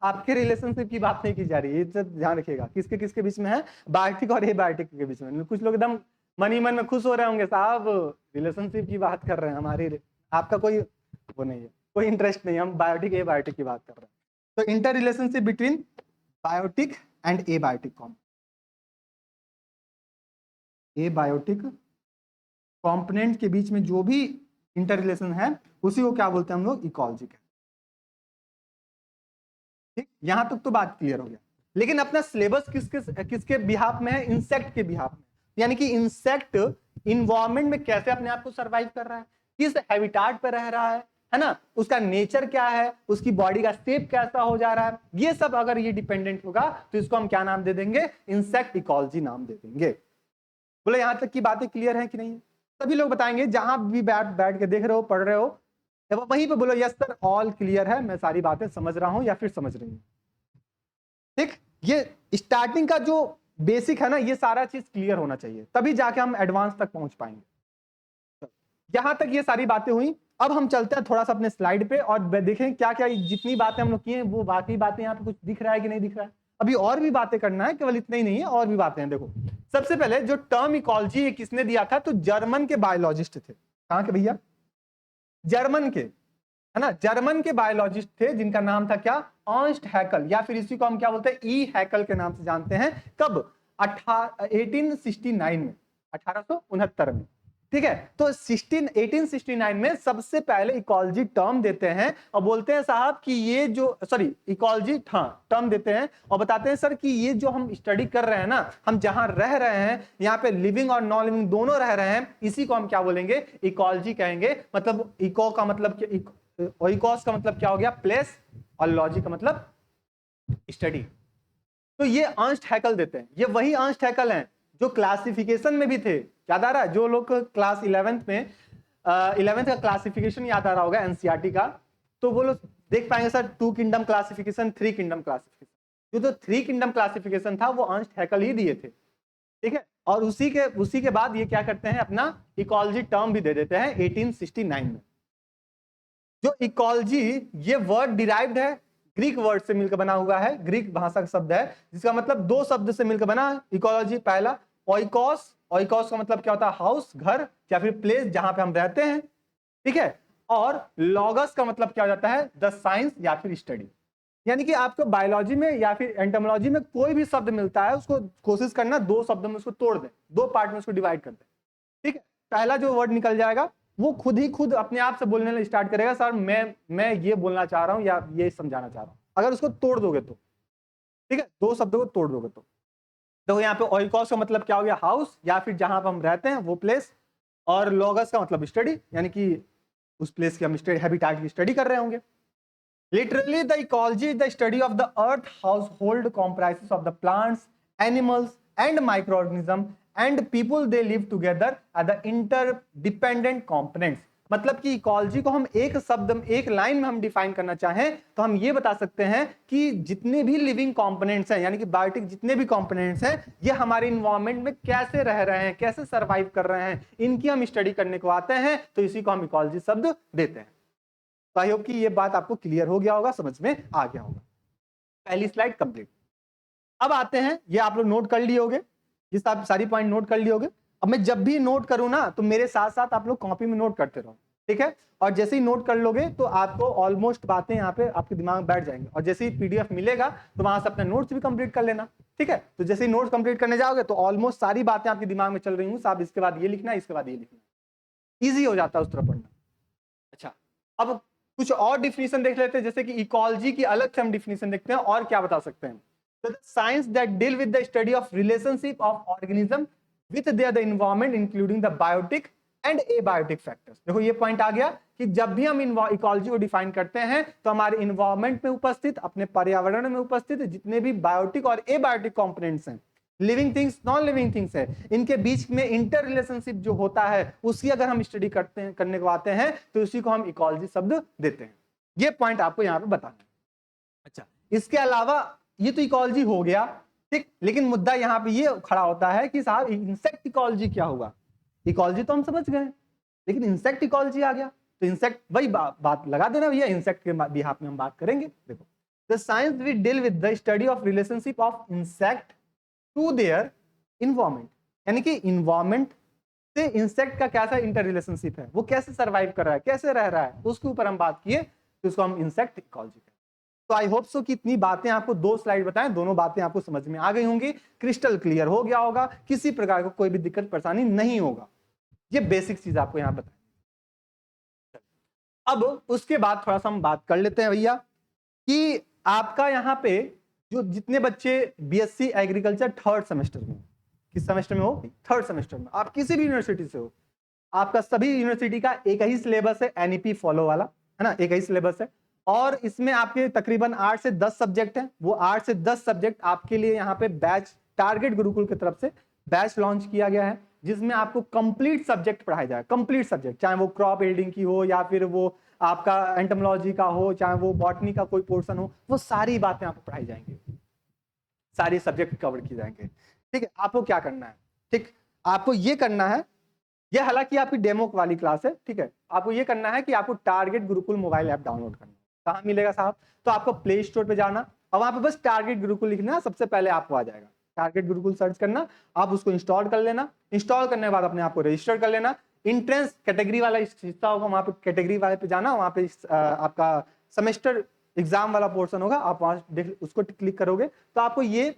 आपके रिलेशनशिप की बात नहीं की जा रही है, ये ध्यान रखिएगा, किसके किसके बीच में है, बायोटिक और एबायोटिक के बीच में। कुछ लोग एकदम मन ही मन में खुश हो रहे होंगे, साहब रिलेशनशिप की बात कर रहे हैं हमारी, आपका कोई वो नहीं है, कोई इंटरेस्ट नहीं, हम बायोटिक एबायोटिक की बात कर रहे हैं। तो inter relationship between biotic and abiotic abiotic component के बीच में जो भी इंटर रिलेशन है, उसी को क्या बोलते हैं हम लोग, इकोलॉजी कहते हैं। ठीक, यहां तक तो बात क्लियर हो गया। लेकिन अपना सिलेबस किसके बिहाफ में है, इंसेक्ट के बिहाफ में। यानी कि इंसेक्ट इन्वायरमेंट में कैसे अपने आप को सरवाइव कर रहा है, किस हैबिटाट पे रह रहा है ना, उसका नेचर क्या है, उसकी बॉडी का शेप कैसा हो जा रहा है, ये सब अगर ये डिपेंडेंट होगा तो इसको हम क्या नाम दे देंगे, इंसेक्ट इकोलॉजी नाम दे देंगे। बोले यहां तक की बातें क्लियर है कि नहीं। सभी लोग बताएंगे, जहां भी बैठ के देख रहे हो, पढ़ रहे हो, वहीं पे बोलो यस सर ऑल क्लियर है, मैं सारी बातें समझ रहा हूं या फिर समझ रही हूं। ठीक, ये स्टार्टिंग का जो बेसिक है ना, ये सारा चीज क्लियर होना चाहिए, तभी जाके हम एडवांस तक पहुंच पाएंगे। यहां तक ये सारी बातें हुई। अब हम चलते हैं थोड़ा सा अपने स्लाइड पे और देखें क्या क्या जितनी बातें हम लोग किए वो बाकी बातें यहाँ पे कुछ दिख रहा है कि नहीं दिख रहा है। अभी और भी बातें करना है, केवल इतना ही नहीं है, और भी बातें हैं। देखो सबसे पहले जो टर्म इकोलॉजी किसने दिया था, तो जर्मन के बायोलॉजिस्ट थे। कहां के भैया, जर्मन के, है ना, जर्मन के बायोलॉजिस्ट थे जिनका नाम था क्या, अर्नस्ट हैकल, या फिर इसी को हम क्या बोलते हैं, ई हैकल के नाम से जानते हैं। कब, 1869 में, 1869 में। ठीक है। तो 1869 में सबसे पहले इकोलॉजी टर्म देते हैं और बोलते हैं साहब कि ये जो इकोलॉजी टर्म देते हैं और बताते हैं सर कि ये जो हम स्टडी कर रहे हैं ना, हम जहां रह रहे हैं यहाँ पे लिविंग और नॉन लिविंग दोनों रह रहे हैं, इसी को हम क्या बोलेंगे, इकोलॉजी कहेंगे। मतलब इको का मतलब इकोस का मतलब क्या हो गया, प्लेस, और लॉजी का मतलब स्टडी। तो ये अर्नस्ट हैकल देते हैं, ये वही अर्नस्ट हैकल हैं जो क्लासिफिकेशन में भी थे। याद आ रहा है, जो लोग क्लास 11th में 11th का क्लासिफिकेशन याद आ रहा होगा एनसीईआरटी का, तो वो लोग देख पाएंगे sir 2 kingdom classification, 3 kingdom classification. जो 3 किंगडम क्लासिफिकेशन था वो अर्नस्ट हैकल ही दिए थे, ठीक है। और उसी के बाद ये क्या करते हैं, अपना इकोलॉजी टर्म भी दे देते हैं 1869 में। जो इकोलॉजी, ये वर्ड डिराइव्ड है ग्रीक वर्ड से मिलकर बना हुआ है, ग्रीक भाषा का शब्द है जिसका मतलब 2 शब्द से मिलकर बना इकोलॉजी। पहला ओइकोस, ओइकोस का मतलब क्या होता है, हाउस, घर, या फिर प्लेस जहां पे हम रहते हैं, ठीक है। और लॉगस का मतलब क्या हो जाता है, द साइंस या फिर स्टडी। यानी कि आपको बायोलॉजी में या फिर एंटोमोलॉजी में कोई भी शब्द मिलता है उसको कोशिश करना 2 शब्दों में उसको तोड़ दें, 2 पार्ट में उसको डिवाइड कर दें, ठीक है। पहला जो वर्ड निकल जाएगा वो खुद अपने आप से बोलने स्टार्ट करेगा, सर मैं ये बोलना चाह रहा हूं या ये समझाना चाह रहा हूं, अगर उसको तोड़ दोगे तो, ठीक है, 2 शब्दों को तोड़ दोगे तो। तो यहाँ पे ओइकोस का मतलब क्या हो गया, हाउस या फिर जहां पर हम रहते हैं वो प्लेस, और लॉगस का मतलब स्टडी, यानी कि उस प्लेस की हम हैबिटेट की स्टडी कर रहे होंगे। Literally, the ecology is the study of the earth household comprises of the plants, animals, and microorganisms, and people they live together are the interdependent components. मतलब कि इकोलॉजी को हम एक शब्द, एक लाइन में हम डिफाइन करना चाहें तो हम ये बता सकते हैं कि जितने भी लिविंग कंपोनेंट्स हैं, यानी कि बायोटिक जितने भी कंपोनेंट्स हैं, ये हमारे इन्वायरमेंट में कैसे रह रहे हैं, कैसे सरवाइव कर रहे हैं, इनकी हम स्टडी करने को आते हैं, तो इसी को हम इकोलॉजी शब्द देते हैं। तो आई होप कि ये बात आपको क्लियर हो गया होगा, समझ में आ गया होगा। पहली स्लाइड कंप्लीट। अब आते हैं, ये आप लोग नोट कर लिए होंगे, ये सब सारी पॉइंट नोट कर लिए होंगे। अब मैं जब भी नोट करूं ना तो मेरे साथ साथ आप लोग कॉपी में नोट करते रहो, ठीक है। और जैसे ही नोट कर लोगे तो आपको ऑलमोस्ट बातें यहाँ पे आपके दिमाग में बैठ जाएंगे, और जैसे ही पीडीएफ मिलेगा तो वहां से अपने नोट्स भी कंप्लीट कर लेना, ठीक है। तो जैसे ही नोट्स कंप्लीट करने जाओगे तो ऑलमोस्ट सारी बातें आपके दिमाग में चल रही हूँ, साहब इसके बाद ये लिखना, इसके बाद ये लिखना, ईजी हो जाता है उस तरह पढ़ना। अच्छा, अब कुछ और डिफिनीशन देख लेते हैं, जैसे कि इकोलॉजी की अलग से हम डिफिनीशन देखते हैं, और क्या बता सकते हैं, science that deal with the study of relationship of organism with their the environment including the biotic and abiotic factors. देखो ये पॉइंट आ गया कि जब भी हम इकोलॉजी को डिफाइन करते हैं तो हमारे इन्वायरमेंट में उपस्थित, अपने पर्यावरण में उपस्थित जितने भी बायोटिक और एबायोटिक कंपोनेंट्स हैं, living things, non living things है, इनके बीच में इंटर रिलेशनशिप जो होता है उसकी अगर हम स्टडी करते हैं, करने को आते हैं, तो उसी को हम इकोलॉजी शब्द देते हैं। ये पॉइंट आपको यहाँ पे बताना है। अच्छा, इसके अलावा ये तो इकोलॉजी हो गया, ठीक, लेकिन मुद्दा यहाँ पे ये खड़ा होता है कि साहब इंसेक्ट इकोलॉजी क्या हुआ। इकोलॉजी तो हम समझ गए, लेकिन इंसेक्ट इकोलॉजी आ गया, तो इंसेक्ट वही बात लगा देना भैया, इंसेक्ट के बिहाफ में हम बात करेंगे। देखो, the science we deal with the study of relationship of insect to their environment, यानी कि इन्वायरमेंट से इंसेक्ट का कैसा इंटर रिलेशनशिप है, वो कैसे सरवाइव कर रहा है, कैसे रह रहा है, उसके ऊपर हम बात किए, तो उसको हम इंसेक्ट इकोलॉजी कहते हैं। तो आई होप सो कि इतनी बातें आपको 2 स्लाइड बताएं, दोनों बातें आपको समझ में आ गई होंगी, क्रिस्टल क्लियर हो गया होगा, किसी प्रकार का कोई भी दिक्कत परेशानी नहीं होगा। ये बेसिक चीज आपको यहाँ बताएं। अब उसके बाद थोड़ा सा हम बात कर लेते हैं भैया कि आपका यहाँ पे जो जितने बच्चे बीएससी एग्रीकल्चर 3rd सेमेस्टर में, किस सेमेस्टर में हो, 3rd सेमेस्टर में, आप किसी भी यूनिवर्सिटी से हो, आपका सभी यूनिवर्सिटी का एक ही सिलेबस है, एनईपी फॉलो वाला, है ना, एक ही सिलेबस है। और इसमें आपके तकरीबन 8 से 10 सब्जेक्ट हैं, वो 8 से 10 सब्जेक्ट आपके लिए यहाँ पे बैच, टारगेट गुरुकुल की तरफ से बैच लॉन्च किया गया है, जिसमें आपको कंप्लीट सब्जेक्ट पढ़ाया जाए, कंप्लीट सब्जेक्ट, चाहे वो क्रॉप यील्डिंग की हो या फिर वो आपका एंटोमोलॉजी का हो, चाहे वो बॉटनी का कोई पोर्शन हो, वो सारी बातें आपको पढ़ाई जाएंगी, सारे सब्जेक्ट कवर किए जाएंगे, ठीक है। आपको क्या करना है, ठीक, आपको ये करना है, ये हालांकि आपकी डेमो वाली क्लास है, ठीक है, आपको ये करना है कि आपको target Gurukul mobile app download करना है। कहाँ मिलेगा साहब, तो आपको प्ले स्टोर पे जाना और वहां पे बस टारगेट गुरुकुल लिखना, सबसे पहले आपको आ जाएगा, टारगेट गुरुकुल सर्च करना, आप उसको इंस्टॉल कर लेना, इंस्टॉल करने के बाद अपने आप को रजिस्टर कर लेना। इंट्रेंस कैटेगरी वाला हिस्सा होगा, वहां पे कैटेगरी वाले पे जाना, वहां पे आपका सेमेस्टर एग्जाम वाला पोर्शन होगा, आप वहां देख उसको क्लिक करोगे तो आपको ये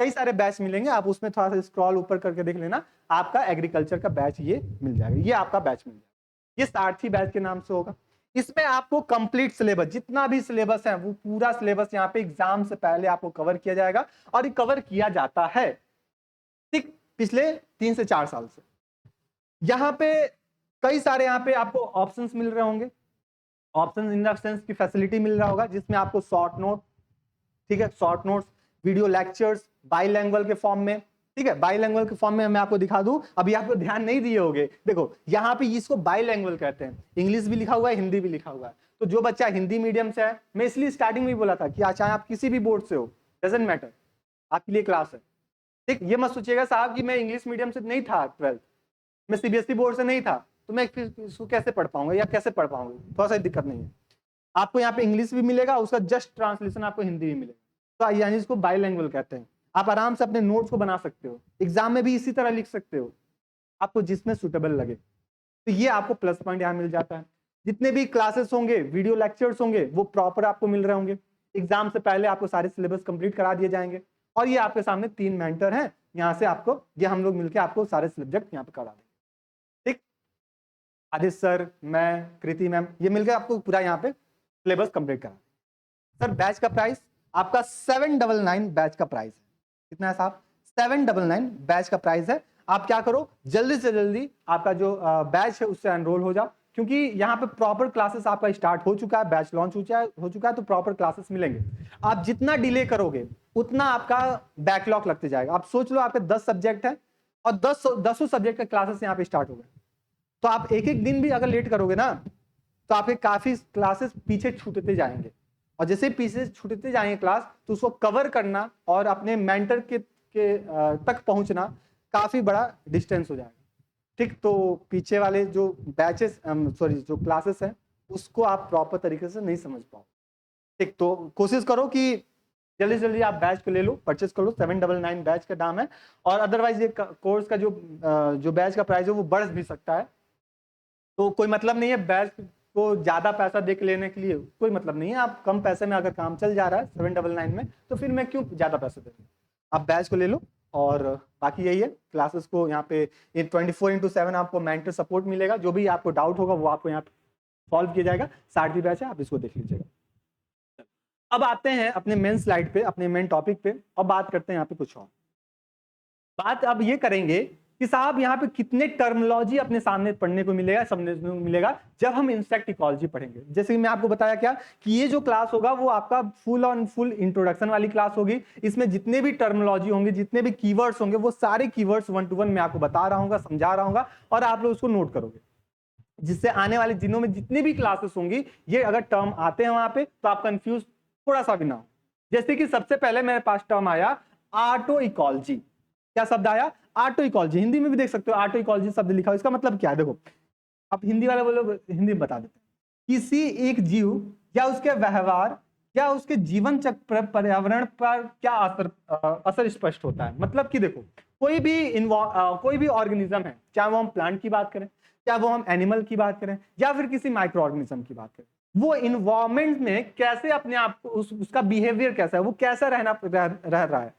कई सारे बैच मिलेंगे, आप उसमें थोड़ा सा स्क्रॉल ऊपर करके देख लेना, आपका एग्रीकल्चर का बैच ये मिल जाएगा, ये आपका बैच मिल जाएगा, ये सारथी बैच के नाम से होगा। इसमें आपको कंप्लीट सिलेबस, जितना भी सिलेबस है वो पूरा सिलेबस यहाँ पे एग्जाम से पहले आपको कवर किया जाएगा, और ये कवर किया जाता है ठीक पिछले 3 से 4 साल से। यहाँ पे कई सारे यहाँ पे आपको ऑप्शंस मिल रहे होंगे, ऑप्शंस इन द सेंस की फैसिलिटी मिल रहा होगा, जिसमें आपको शॉर्ट नोट, ठीक है, शॉर्ट नोट्स, वीडियो लेक्चर्स बाइलैंग्वेज के फॉर्म में, ठीक है, बाइलैंग्वेज के फॉर्म में मैं आपको दिखा दूं, अभी आपको ध्यान नहीं दिए होंगे, देखो यहाँ पे इसको बाइलैंग्वेज कहते हैं, इंग्लिश भी लिखा हुआ है, हिंदी भी लिखा हुआ है। तो जो बच्चा हिंदी मीडियम से है, मैं इसलिए स्टार्टिंग में बोला था कि चाहे आप किसी भी बोर्ड से हो, डजंट मैटर, आपके लिए क्लास है, ठीक। ये मत सोचिएगा साहब कि मैं इंग्लिश मीडियम से नहीं था 12th, मैं सीबीएसई बोर्ड से नहीं था, तो मैं इसको कैसे पढ़ पाऊंगा या कैसे पढ़ पाऊंगा, थोड़ा सा दिक्कत नहीं है। आपको यहाँ पे इंग्लिश भी मिलेगा, उसका जस्ट ट्रांसलेशन आपको हिंदी भी मिलेगा, तो यानी इसको बाइलैंग्वेज कहते हैं। आप आराम से अपने नोट्स को बना सकते हो, एग्जाम में भी इसी तरह लिख सकते हो, आपको जिसमें सुटेबल लगे, तो ये आपको प्लस पॉइंट यहाँ मिल जाता है। जितने भी क्लासेस होंगे, वीडियो लेक्चर्स होंगे, वो प्रॉपर आपको मिल रहे होंगे, एग्जाम से पहले आपको सारे सिलेबस कंप्लीट करा दिए जाएंगे, और ये आपके सामने 3 मेंटर हैं, यहाँ से आपको, ये हम लोग मिलकर आपको सारे सब्जेक्ट यहाँ पे करा देंगे, ठीक। आदित्य सर, मैं, कृति मैम, ये मिलकर आपको पूरा यहाँ पे सिलेबस कंप्लीट करा। सर बैच का प्राइस आपका 799 बैच का प्राइस है, कितना है साहब? 799 बैच का प्राइस है। आप क्या करो, जल्दी से जल्दी आपका जो बैच है उससे एनरोल हो जाओ, क्योंकि यहाँ पे प्रॉपर क्लासेस आपका स्टार्ट हो चुका है, बैच लॉन्च हो चुका है, तो प्रॉपर क्लासेस मिलेंगे। आप जितना डिले करोगे उतना आपका बैकलॉग लगते जाएगा। आप सोच लो आपके 10 सब्जेक्ट है और 10 सब्जेक्ट का क्लासेस यहाँ पे स्टार्ट हो गए, तो आप एक एक दिन भी अगर लेट करोगे ना, तो आपके काफी क्लासेस पीछे छूटते जाएंगे, और जैसे पीछे छूटते जाएंगे क्लास, तो उसको कवर करना और अपने मेंटर के तक पहुंचना काफी बड़ा डिस्टेंस हो जाएगा, ठीक। तो पीछे वाले जो बैचेस, सॉरी जो क्लासेस हैं, उसको आप प्रॉपर तरीके से नहीं समझ पाओ, ठीक। तो कोशिश करो कि जल्दी से जल्दी आप बैच को ले लो, परचेस कर लो, 799 बैच का दाम है। और अदरवाइज ये कोर्स का जो बैच का प्राइस है वो बढ़ भी सकता है, तो कोई मतलब नहीं है बैच को ज्यादा पैसा दे के लेने के लिए, कोई मतलब नहीं है। आप कम पैसे में अगर काम चल जा रहा है 799 में, तो फिर मैं क्यों ज्यादा पैसे दे रहा हूं। आप बैच को ले लो, और बाकी यही है, क्लासेस को यहाँ पे 24/7 आपको मेंटर सपोर्ट मिलेगा, जो भी आपको डाउट होगा वो आपको यहाँ पे सॉल्व किया जाएगा। सारथी बैच है, आप इसको देख लीजिएगा। अब आते हैं अपने मेन स्लाइड पे, अपने मेन टॉपिक पे, अब बात करते हैं यहाँ पे कुछ और बात। अब ये करेंगे कि साहब यहाँ पे कितने टर्मिनोलॉजी अपने सामने पढ़ने को मिलेगा, समझने को मिलेगा जब हम इंसेक्ट इकोलॉजी पढ़ेंगे। जैसे कि मैं आपको बताया क्या कि ये जो क्लास होगा वो आपका फुल ऑन फुल इंट्रोडक्शन वाली क्लास होगी। इसमें जितने भी टर्मिनोलॉजी होंगे, जितने भी कीवर्ड्स होंगे, वो सारे कीवर्ड्स 1 to 1 मैं आपको बता रहा हूँ, समझा रहा हूँ, और आप लोग उसको नोट करोगे, जिससे आने वाले दिनों में जितनी भी क्लासेस होंगी, ये अगर टर्म आते हैं वहां पे, तो आप कंफ्यूज थोड़ा सा भी ना हो। जैसे कि सबसे पहले मेरे पास टर्म आया ऑटो इकोलॉजी। क्या शब्द आया? Auto ecology. हिंदी में भी देख सकते हो ऑटो इकोलॉजी शब्द लिखा हो, इसका मतलब क्या है? देखो, अब हिंदी वाले बोलो, हिंदी में बता देते हैं। किसी एक जीव या उसके व्यवहार या उसके जीवन चक्र पर पर्यावरण पर क्या असर स्पष्ट होता है। मतलब कि देखो, कोई भी ऑर्गेनिज्म है, चाहे वो हम प्लांट की बात करें, चाहे वो हम एनिमल की बात करें, या फिर किसी माइक्रो ऑर्गेनिज्म की बात करें, वो इन्वायरमेंट में कैसे अपने आप को, उसका बिहेवियर कैसा है, वो कैसा रह रहा है,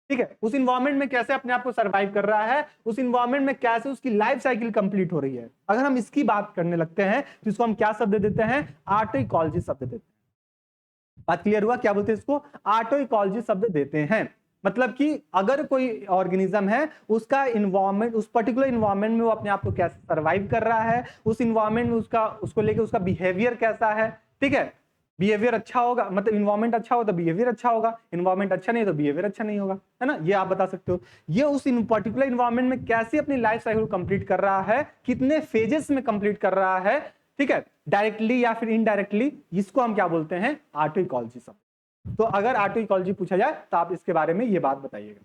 ठीक है, उस इन्वायरमेंट में कैसे अपने आप को सर्वाइव कर रहा है, उस इन्वायरमेंट में कैसे उसकी लाइफ साइकिल कंप्लीट हो रही है। अगर हम इसकी बात करने लगते हैं तो इसको हम क्या शब्द देते हैं? ऑटो इकोलॉजी शब्द देते हैं। बात क्लियर हुआ? क्या बोलते हैं इसको? ऑटो इकोलॉजी शब्द देते हैं। मतलब कि अगर कोई ऑर्गेनिज्म है, उसका इन्वायरमेंट, उस पर्टिकुलर इन्वायरमेंट में वो अपने आप को कैसे सर्वाइव कर रहा है, उस इन्वायरमेंट में उसको लेके उसका बिहेवियर कैसा है, ठीक है। बिहेवियर अच्छा होगा, मतलब इन्वायरमेंट अच्छा हो तो बिहेवियर अच्छा होगा, इन्वायरमेंट अच्छा नहीं तो बिहेवियर अच्छा नहीं होगा, है ना। ये आप बता सकते हो। ये उस पर्टिकुलर इन्वायरमेंट में कैसे अपनी लाइफ साइकिल कंप्लीट कर रहा है, कितने फेजेस में कंप्लीट कर रहा है, ठीक है, डायरेक्टली या फिर इनडायरेक्टली, इसको हम क्या बोलते हैं? ऑटो इकोलॉजी शब्द। तो अगर ऑटो इकोलॉजी पूछा जाए तो आप इसके बारे में ये बात बताइएगा।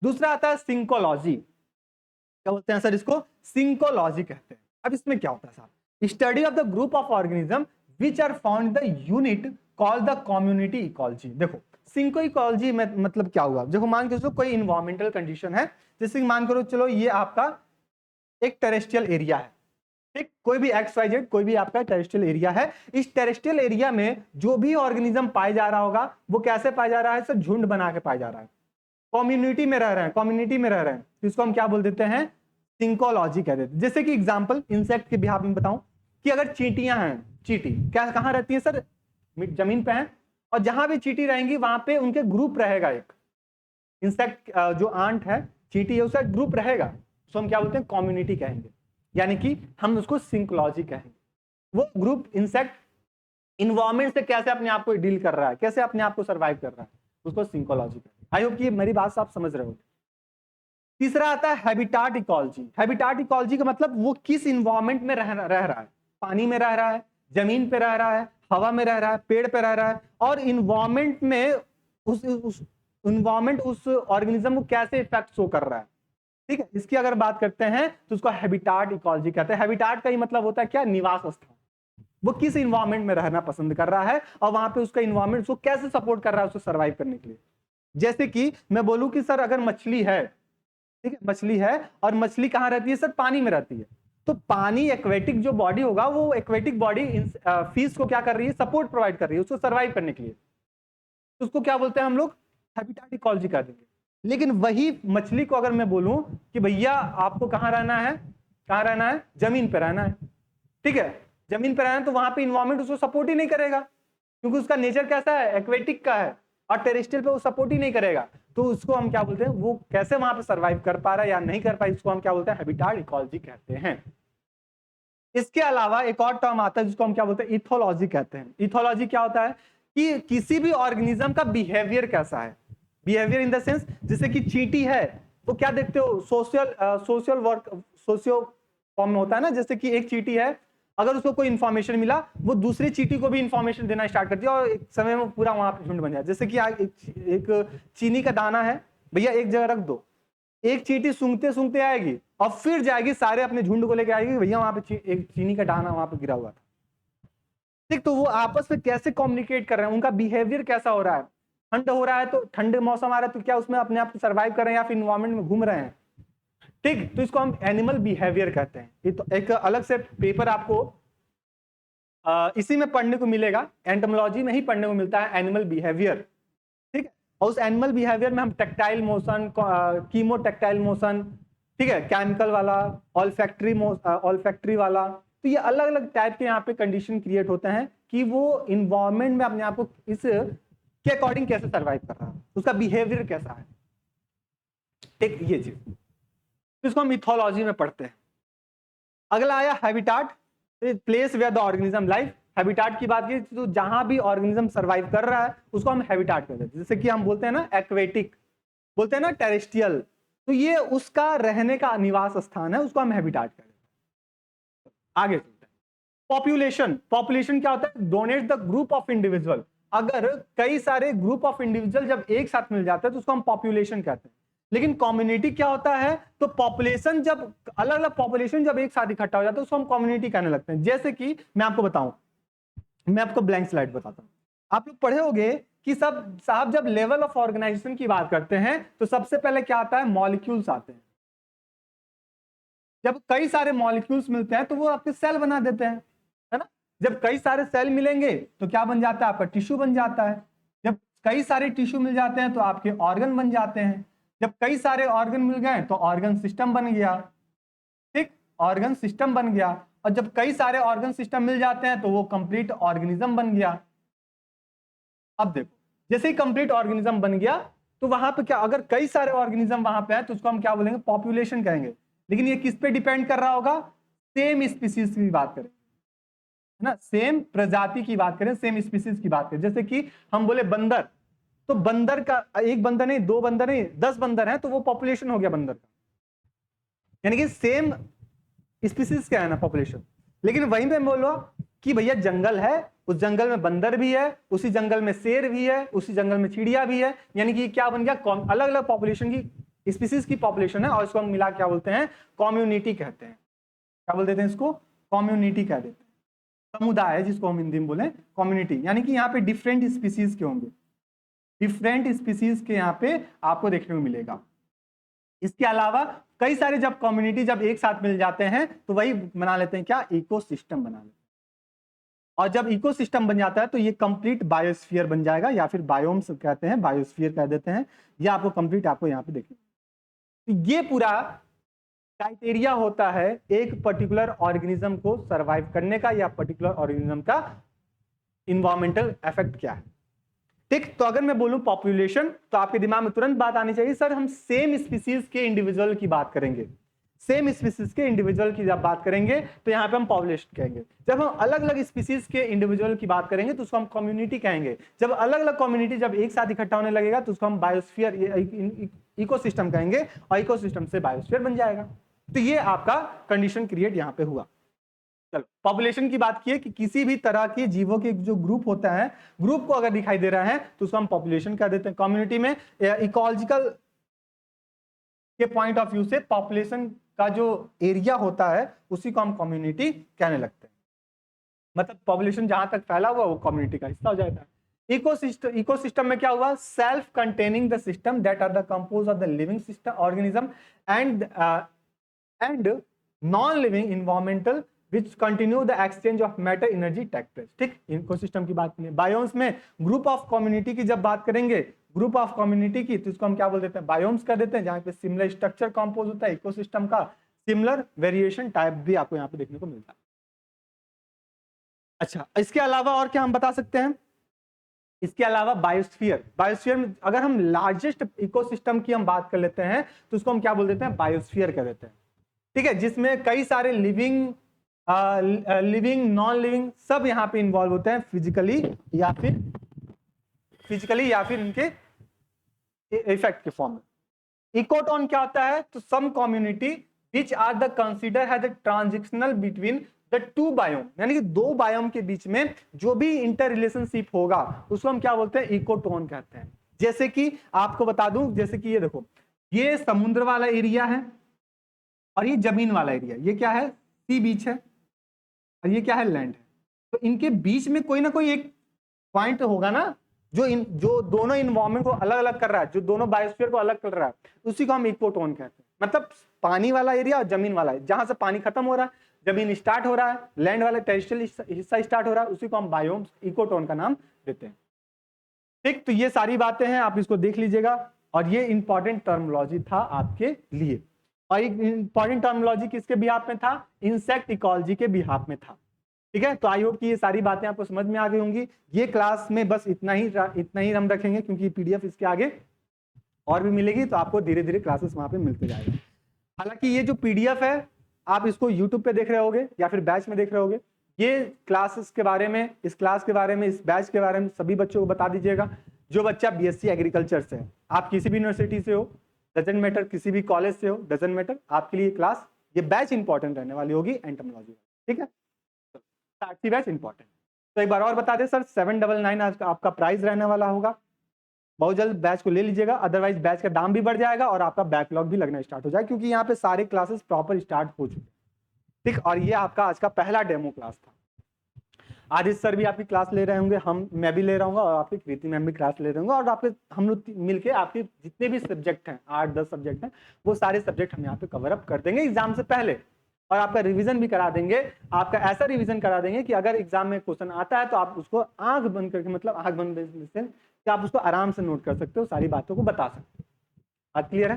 दूसरा आता है सिंकोलॉजी। क्या बोलते हैं सर इसको? सिंकोलॉजी कहते हैं। अब इसमें क्या होता है साहब? Study of the group of organism which are found the unit called the community ecology। देखो, सिंको इकोलॉजी में मतलब क्या हुआ? देखो, मान के चलो कोई इन्वायरमेंटल कंडीशन है, जैसे कि मान करो चलो ये आपका एक टेरेस्ट्रियल एरिया है, ठीक, कोई भी XYZ कोई भी आपका टेरेस्ट्रियल एरिया है। इस टेरेस्ट्रियल एरिया में जो भी ऑर्गेनिज्म पाया जा रहा होगा, वो कैसे पाया जा रहा है सर? झुंड बना के पाया जा रहा है। कम्युनिटी में रह रहे हैं, कम्युनिटी में रह रहे हैं, तो इसको हम क्या बोल देते हैं, सिंकोलॉजी कह देते हैं। जैसे कि एग्जांपल इंसेक्ट के बिहाफ में बताऊं कि अगर चींटियां हैं, चींटी क्या कहाँ रहती है सर, जमीन पे है, और जहां भी चींटी रहेंगी वहां पे उनके ग्रुप रहेगा, एक इंसेक्ट जो आंट है, चींटी है, उसका ग्रुप रहेगा, तो हम क्या बोलते हैं, कम्युनिटी कहेंगे, यानी कि हम उसको सिंकोलॉजी कहेंगे। वो ग्रुप इंसेक्ट इन्वायरमेंट से कैसे अपने आप को डील कर रहा है, कैसे अपने आप को सर्वाइव कर रहा है, उसको सिंकोलॉजी कहते हैं। आई होप कि मेरी बात आप समझ रहे हो। तीसरा आता है हैबिटाट इकोलॉजी। हैबिटाट इकोलॉजी का मतलब वो किस इन्वायरमेंट में रह रहा है, पानी में रह रहा है, जमीन पे रह रहा है, हवा में रह रहा है, पेड़ पे रह रहा है, और इन्वायरमेंट में उस इन्वायरमेंट उस ऑर्गेनिज्म को कैसे इफेक्ट शो कर रहा है। ठीक है, इसकी अगर बात करते हैं तो उसको हैबिटाट इकोलॉजी कहते हैं। हैबिटाट का ही मतलब होता है क्या, निवास स्थान। वो किस इन्वायरमेंट में रहना पसंद कर रहा है और वहां पे उसका इन्वायरमेंट उसको कैसे सपोर्ट कर रहा है उसको सर्वाइव करने के लिए। जैसे कि मैं बोलूं कि सर अगर मछली है, ठीक है, मछली है और मछली कहां रहती है सर, पानी में रहती है, तो पानी एक्वेटिक जो बॉडी होगा, वो एक्वेटिक बॉडी फिश को क्या कर रही है, सपोर्ट प्रोवाइड कर रही है उसको सर्वाइव करने के लिए, तो उसको क्या बोलते हैं हम लोग, हैबिटाट इकोलॉजी कर देंगे। लेकिन वही मछली को अगर मैं बोलूं कि भैया आपको कहां रहना है, कहां रहना है, जमीन पे रहना है, ठीक है, जमीन पे रहना है, तो वहां पे इन्वायरमेंट उसको सपोर्ट ही नहीं करेगा, क्योंकि उसका नेचर कैसा है, एक्वेटिक का है, और टेरेस्ट्रियल पे वो सपोर्ट ही नहीं करेगा, तो उसको हम क्या बोलते हैं, वो कैसे वहां पे सर्वाइव कर पा रहा है या नहीं कर पाई, इसको हम क्या बोलते हैं, हैबिटाट इकोलॉजी कहते हैं। इसके अलावा एक और टर्म आता है जिसको हम क्या बोलते हैं, इथोलॉजी कहते हैं। इथोलॉजी क्या होता है कि किसी भी ऑर्गेनिज्म का बिहेवियर कैसा है, बिहेवियर इन द सेंस, जैसे कि चींटी है, वो क्या देखते हो, सोशल वर्क, सोशियो फॉर्म में होता है ना, जैसे कि एक चींटी है, अगर उसको कोई इंफॉर्मेशन मिला, वो दूसरी चींटी को भी इंफॉर्मेशन देना स्टार्ट करती है और एक समय में पूरा वहां पे झुंड बन जाए। जैसे कि एक चीनी का दाना है, भैया एक जगह रख दो, एक चींटी सूंघते सूंघते आएगी और फिर जाएगी सारे अपने झुंड को लेकर आएगी, भैया वहां पे एक चीनी का दाना वहां पे गिरा हुआ था। ठीक, तो वो आपस में कैसे कम्युनिकेट कर रहे हैं, उनका बिहेवियर कैसा हो रहा है, ठंड हो रहा है तो ठंड मौसम आ रहा है तो क्या उसमें अपने आप को सर्वाइव कर रहे हैं या फिर इन्वायरमेंट में घूम रहे हैं। ठीक, तो इसको हम एनिमल बिहेवियर कहते हैं। ये तो एक अलग से पेपर आपको इसी में पढ़ने को मिलेगा, एंटोमोलॉजी में ही पढ़ने को मिलता है एनिमल बिहेवियर। ठीक है, और उस एनिमल बिहेवियर में हम tactile motion, chemo tactile motion, ठीक है, केमिकल वाला, ऑल्फैक्टरी वाला, तो ये अलग अलग टाइप के यहाँ पे कंडीशन क्रिएट होते हैं कि वो इन्वायरमेंट में अपने आप को इस के अकॉर्डिंग कैसे सर्वाइव कर रहा है, उसका बिहेवियर कैसा है। ठीक, ये चीज तो इसको हम मिथोलॉजी में पढ़ते हैं। अगला आया habitat, place where the organism life. Habitat की बात की तो जहां भी ऑर्गेनिज्म सर्वाइव कर रहा है उसको हम हैबिटाट कहते हैं। जैसे कि हम बोलते हैं ना एक्वेटिक, बोलते हैं ना टेरेस्ट्रियल, तो ये उसका रहने का निवास स्थान है, उसको हम हैबिटाट कहते हैं। आगे चलते हैं, पॉपुलेशन। पॉपुलेशन क्या होता है, donate the group of individual. अगर कई सारे ग्रुप ऑफ इंडिविजुअल जब एक साथ मिल जाते हैं तो उसको हम पॉपुलेशन कहते हैं। लेकिन कम्युनिटी क्या होता है, तो पॉपुलेशन जब अलग अलग पॉपुलेशन जब एक साथ इकट्ठा हो जाता है उसको हम कम्युनिटी कहने लगते हैं। जैसे कि मैं आपको बताऊं, मैं आपको ब्लैंक स्लाइड बताता हूं, आप लोग पढ़े होंगे कि सब साहब जब लेवल ऑफ ऑर्गेनाइजेशन की बात करते हैं तो सबसे पहले क्या आता है, मॉलिक्यूल्स आते हैं। जब कई सारे मॉलिक्यूल्स मिलते हैं तो वो आपके सेल बना देते हैं, है ना। जब कई सारे सेल मिलेंगे तो क्या बन जाता है, आपका टिश्यू बन जाता है। जब कई सारे टिश्यू मिल जाते हैं तो आपके ऑर्गन बन जाते हैं। जब कई सारे ऑर्गन मिल गए तो ऑर्गन सिस्टम बन गया। ठीक, ऑर्गन सिस्टम बन गया। और जब कई सारे ऑर्गन सिस्टम मिल जाते हैं तो वो कंप्लीट ऑर्गेनिज्म बन गया। अब देखो, जैसे ही कंप्लीट ऑर्गेनिज्म बन गया तो वहां पे क्या, अगर कई सारे ऑर्गेनिज्म वहां पे है तो उसको हम क्या बोलेंगे, पॉपुलेशन कहेंगे। लेकिन ये किस पे डिपेंड कर रहा होगा, सेम स्पीसीज की बात करें, है ना, सेम प्रजाति की बात करें, सेम स्पीसीज की बात करें। जैसे कि हम बोले बंदर, तो बंदर का एक बंदर नहीं, दो बंदर नहीं, 10 बंदर हैं तो वो पॉपुलेशन हो गया बंदर का, यानी कि सेम स्पीसीज क्या है ना, पॉपुलेशन। लेकिन वहीं पे बोलो कि भैया जंगल है, उस जंगल में बंदर भी है, उसी जंगल में शेर भी है, उसी जंगल में चिड़िया भी है, यानी कि क्या बन गया, अलग अलग पॉपुलेशन की स्पीसीज की पॉपुलेशन है, और इसको हम मिला क्या बोलते हैं, कम्युनिटी कहते हैं। क्या बोल देते हैं इसको, कम्युनिटी कह देते हैं। समुदाय है जिसको हम हिंदी में बोले कम्युनिटी, यानी कि यहाँ पे डिफरेंट स्पीसीज के होंगे, डिफरेंट स्पीसीज के यहाँ पे आपको देखने को मिलेगा। इसके अलावा कई सारे जब कम्युनिटी जब एक साथ मिल जाते हैं तो वही बना लेते हैं क्या, इकोसिस्टम बना लेते हैं। और जब इकोसिस्टम बन जाता है तो ये कंप्लीट बायोस्फीयर बन जाएगा, या फिर बायोम्स कहते हैं, बायोस्फीयर कह देते हैं। ये आपको कंप्लीट आपको यहाँ पे देखिए, तो ये पूरा क्राइटेरिया होता है एक पर्टिकुलर ऑर्गेनिज्म को सरवाइव करने का, या पर्टिकुलर ऑर्गेनिज्म का इन्वायरमेंटल इफेक्ट क्या है। ठीक, तो अगर मैं बोलूं पॉपुलेशन, तो आपके दिमाग में तुरंत बात आनी चाहिए, सर हम सेम स्पीसीज के इंडिविजुअल की बात करेंगे। सेम स्पीसीज के इंडिविजुअल की जब बात करेंगे तो यहाँ पे हम पॉपुलेशन कहेंगे। जब हम अलग अलग स्पीसीज के इंडिविजुअल की बात करेंगे तो उसको हम कम्युनिटी कहेंगे। जब अलग अलग कम्युनिटी जब एक साथ इकट्ठा होने लगेगा तो उसको हम बायोस्फीयर, इकोसिस्टम कहेंगे, और इकोसिस्टम से बायोस्फीयर बन जाएगा। तो ये आपका कंडीशन क्रिएट यहाँ पे हुआ। चलो, पॉपुलेशन की बात की है कि किसी भी तरह के जीवों के जो ग्रुप होता है, ग्रुप को अगर दिखाई दे रहा है तो उसको हम पॉपुलेशन कह देते हैं। कम्युनिटी में इकोलॉजिकल के पॉइंट ऑफ व्यू से पॉपुलेशन का जो एरिया होता है उसी को हम कम्युनिटी कहने लगते हैं। मतलब पॉपुलेशन जहां तक फैला हुआ वो कम्युनिटी का हिस्सा हो जाता है। इकोसिस्टम में क्या हुआ, self containing the system that are the compose of the living system organism and non living environmental which continue the exchange of matter energy take place। ठीक, इकोसिस्टम की बात करें। बायोम्स में ग्रुप ऑफ कम्युनिटी की जब बात करेंगे, group of community की, तो इसको हम क्या बोल देते हैं, बायोम्स कर देते हैं, जहां पे सिमिलर स्ट्रक्चर कंपोज होता है इकोसिस्टम का, सिमिलर वेरिएशन टाइप भी आपको यहाँ पे देखने को मिलता है। अच्छा, इसके अलावा और क्या हम बता सकते हैं, इसके अलावा बायोस्फीयर। बायोस्फीयर में अगर हम लार्जेस्ट इकोसिस्टम की हम बात कर लेते हैं तो उसको हम क्या बोल देते हैं, बायोस्फीयर कह देते हैं। ठीक है, जिसमें कई सारे लिविंग नॉन लिविंग सब यहाँ पे इन्वॉल्व होते हैं, फिजिकली या फिर इनके इफेक्ट के फॉर्म में। इकोटोन क्या होता है, तो some community which are the consider है the transitional between the two biome, यानी कि दो बायोम के बीच में जो भी इंटर रिलेशनशिप होगा उसको हम क्या बोलते हैं, इकोटोन कहते हैं। जैसे कि आपको बता दूं, जैसे कि ये देखो, ये समुद्र वाला एरिया है और ये जमीन वाला एरिया, ये क्या है, सी बीच है, और ये क्या है, लैंड है। तो इनके बीच में कोई ना कोई एक पॉइंट होगा ना, जो दोनों इन्वायरमेंट को अलग अलग कर रहा है, जो दोनों बायोस्फीयर को अलग कर रहा है, उसी को हम इकोटोन कहते हैं। मतलब पानी वाला एरिया और जमीन वाला है, जहां से पानी खत्म हो रहा है, जमीन स्टार्ट हो रहा है, लैंड वाला टेरेस्ट्रियल हिस्सा स्टार्ट हो रहा है, उसी को हम बायोम्स, इकोटोन का नाम देते हैं। ठीक, तो ये सारी बातें हैं, आप इसको देख लीजिएगा, और ये इंपॉर्टेंट टर्मिनोलॉजी था आपके लिए। और एक इंपॉर्टेंट टर्मिनोलॉजी किसके बिहाफ में था, इंसेक्ट इकोलॉजी के बिहाफ में था। ठीक है, तो आई होप कि ये सारी बातें आपको समझ में आ गई होंगी। ये क्लास में बस इतना ही हम रखेंगे, क्योंकि पीडीएफ इसके आगे और भी मिलेगी, तो आपको धीरे धीरे क्लासेस वहां पे मिलते जाएगा। हालांकि ये जो पीडीएफ है आप इसको यूट्यूब पे देख रहे होगे या फिर बैच में देख रहे होगे। ये क्लासेस के बारे में, इस क्लास के बारे में, इस बैच के बारे में सभी बच्चों को बता दीजिएगा। जो बच्चा बीएससी एग्रीकल्चर से है, आप किसी भी यूनिवर्सिटी से हो, डजंट मैटर, किसी भी कॉलेज से हो, डजंट मैटर, आपके लिए क्लास, ये बैच इंपॉर्टेंट रहने वाली होगी एंटोमोलॉजी। ठीक है, साक्षी बैच इंपॉर्टेंट। तो एक बार और बता दें सर, 799 आपका प्राइस रहने वाला होगा। बहुत जल्द बैच को ले लीजिएगा, अदरवाइज बैच का दाम भी बढ़ जाएगा और आपका बैकलॉग भी लगना स्टार्ट हो जाएगा, क्योंकि यहाँ पे सारे क्लासेस प्रॉपर स्टार्ट हो चुके हैं। ठीक, और ये आपका आज का पहला डेमो क्लास था। आदित्य सर भी आपकी क्लास ले रहे होंगे, मैं भी ले रहा हूँ, और आपकी कृति मैम भी क्लास ले रहे होंगे, और आपके हम लोग मिलके आपके जितने भी सब्जेक्ट हैं, 8-10 सब्जेक्ट हैं, वो सारे सब्जेक्ट हम यहाँ पे कवर अप कर देंगे एग्जाम से पहले, और आपका रिवीजन भी करा देंगे। आपका ऐसा रिवीजन करा देंगे कि अगर एग्जाम में क्वेश्चन आता है तो आप उसको आंख बंद करके, मतलब आंख बंद से कि आप उसको आराम से नोट कर सकते हो, सारी बातों को बता सकते हो। बात क्लियर है?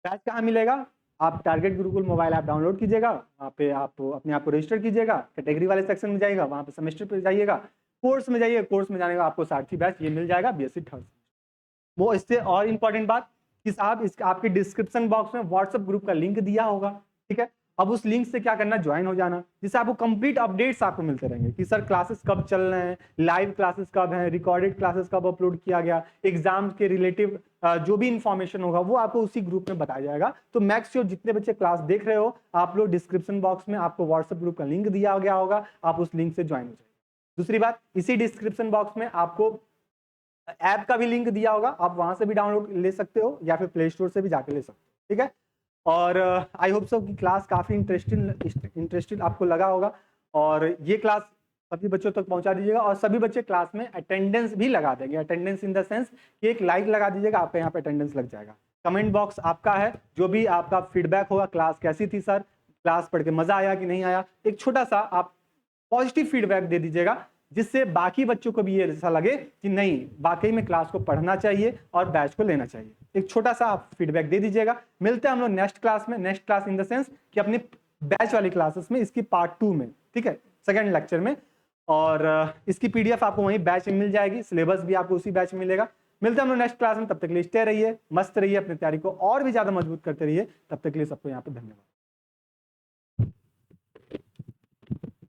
बैच कहाँ मिलेगा? आप target Gurukul mobile app download कीजिएगा, वहाँ पे आप अपने आप को रजिस्टर कीजिएगा, कैटेगरी वाले सेक्शन में जाइएगा, वहाँ पे सेमेस्टर पे जाइएगा, कोर्स में जाइए, कोर्स में जाने का आपको सारथी बैच ये मिल जाएगा बीएससी थर्ड। वो इससे और इम्पोर्टेंट बात कि साहब इसका आपके डिस्क्रिप्शन बॉक्स में व्हाट्सएप ग्रुप का लिंक दिया होगा। ठीक है, अब उस लिंक से क्या करना, ज्वाइन हो जाना, जिससे आपको कंप्लीट अपडेट्स आपको मिलते रहेंगे कि सर क्लासेस कब चल रहे हैं, लाइव क्लासेस कब हैं, रिकॉर्डेड क्लासेस कब अपलोड किया गया, एग्जाम के रिलेटिव जो भी इंफॉर्मेशन होगा वो आपको उसी ग्रुप में बताया जाएगा। तो मैक्स श्योर जितने बच्चे क्लास देख रहे हो आप लोग, डिस्क्रिप्शन बॉक्स में आपको व्हाट्सएप ग्रुप का लिंक दिया गया होगा, आप उस लिंक से ज्वाइन हो जाएंगे। दूसरी बात, इसी डिस्क्रिप्शन बॉक्स में आपको ऐप का भी लिंक दिया होगा, आप वहां से भी डाउनलोड ले सकते हो या फिर प्ले स्टोर से भी जाके ले सकते हो। ठीक है, और आई होप सो कि क्लास काफ़ी इंटरेस्टिंग आपको लगा होगा, और ये क्लास सभी बच्चों तक पहुंचा दीजिएगा, और सभी बच्चे क्लास में अटेंडेंस भी लगा देंगे। अटेंडेंस इन द सेंस कि एक लाइक लगा दीजिएगा, आपका यहाँ पे अटेंडेंस लग जाएगा। कमेंट बॉक्स आपका है, जो भी आपका फीडबैक होगा, क्लास कैसी थी सर, क्लास पढ़ के मजा आया कि नहीं आया, एक छोटा सा आप पॉजिटिव फीडबैक दे दीजिएगा, जिससे बाकी बच्चों को भी ये ऐसा लगे कि नहीं वाकई में क्लास को पढ़ना चाहिए और बैच को लेना चाहिए। एक छोटा सा आप फीडबैक दे दीजिएगा। मिलते हैं हम लोग नेक्स्ट क्लास में, next class in the sense कि अपनी बैच वाली क्लासेस में, इसकी पार्ट 2 में, ठीक है, सेकेंड लेक्चर में। और इसकी पीडीएफ आपको वहीं बैच में मिल जाएगी, सिलेबस भी आपको उसी बैच में मिलेगा। मिलते हैं हम लोग नेक्स्ट क्लास में, तब तक के लिए स्टे रहिए, मस्त रहिए, अपनी तैयारी को और भी ज्यादा मजबूत करते रहिए। तब तक के लिए सबको यहाँ पे धन्यवाद।